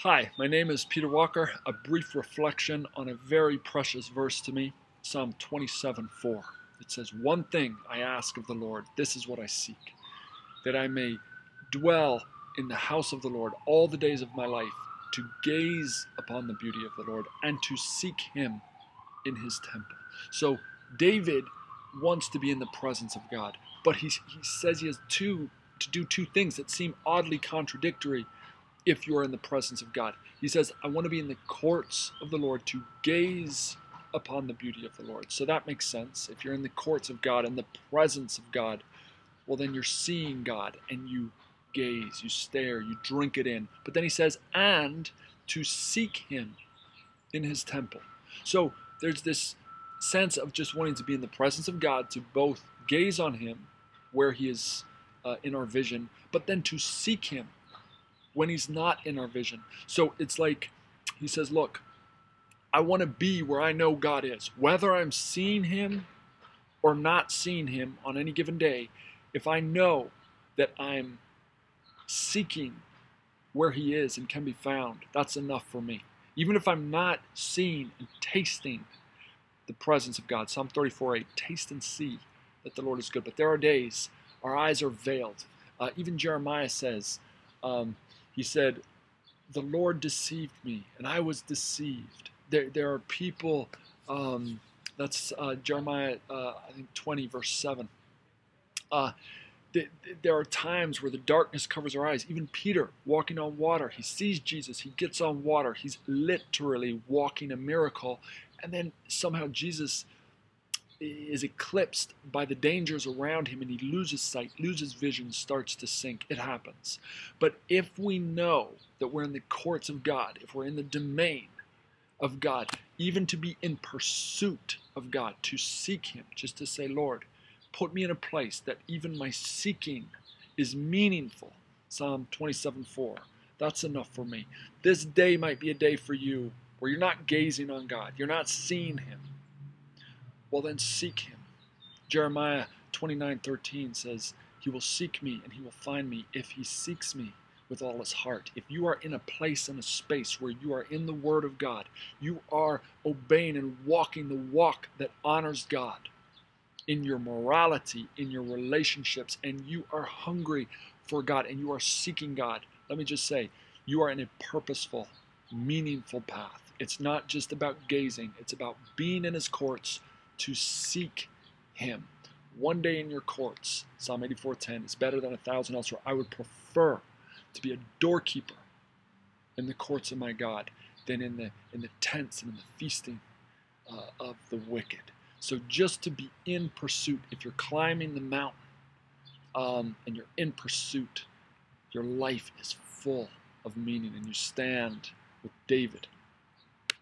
Hi, my name is Peter Walker. A brief reflection on a very precious verse to me, Psalm 27:4. It says, "One thing I ask of the Lord, this is what I seek, that I may dwell in the house of the Lord all the days of my life, to gaze upon the beauty of the Lord and to seek him in his temple." So David wants to be in the presence of God, but he says he has to do two things that seem oddly contradictory if you are in the presence of God. He says, I want to be in the courts of the Lord to gaze upon the beauty of the Lord. So that makes sense. If you're in the courts of God, in the presence of God, well, then you're seeing God and you gaze, you stare, you drink it in. But then he says, and to seek him in his temple. So there's this sense of just wanting to be in the presence of God, to both gaze on him where he is in our vision, but then to seek him when he's not in our vision. So it's like he says, look, I want to be where I know God is. Whether I'm seeing him or not seeing him on any given day, if I know that I'm seeking where he is and can be found, that's enough for me. Even if I'm not seeing and tasting the presence of God. Psalm 34:8, taste and see that the Lord is good. But there are days our eyes are veiled. Even Jeremiah says, he said, the Lord deceived me, and I was deceived. There are people, that's Jeremiah, I think 20, verse 7. There are times where the darkness covers our eyes. Even Peter, walking on water, he sees Jesus, he gets on water, he's literally walking a miracle, and then somehow Jesus is eclipsed by the dangers around him and he loses sight, loses vision, starts to sink. It happens. But if we know that we're in the courts of God, if we're in the domain of God, even to be in pursuit of God, to seek him, just to say, Lord, put me in a place that even my seeking is meaningful. Psalm 27:4. That's enough for me. This day might be a day for you where you're not gazing on God, you're not seeing him. Well, then seek him. Jeremiah 29:13 says, he will seek me and he will find me if he seeks me with all his heart. If you are in a place and a space where you are in the Word of God, you are obeying and walking the walk that honors God in your morality, in your relationships, and you are hungry for God and you are seeking God, let me just say, you are in a purposeful, meaningful path. It's not just about gazing, it's about being in his courts to seek him. One day in your courts, Psalm 84:10, is better than 1,000 elsewhere. I would prefer to be a doorkeeper in the courts of my God than in the tents and in the feasting of the wicked. So just to be in pursuit, if you're climbing the mountain and you're in pursuit, your life is full of meaning, and you stand with David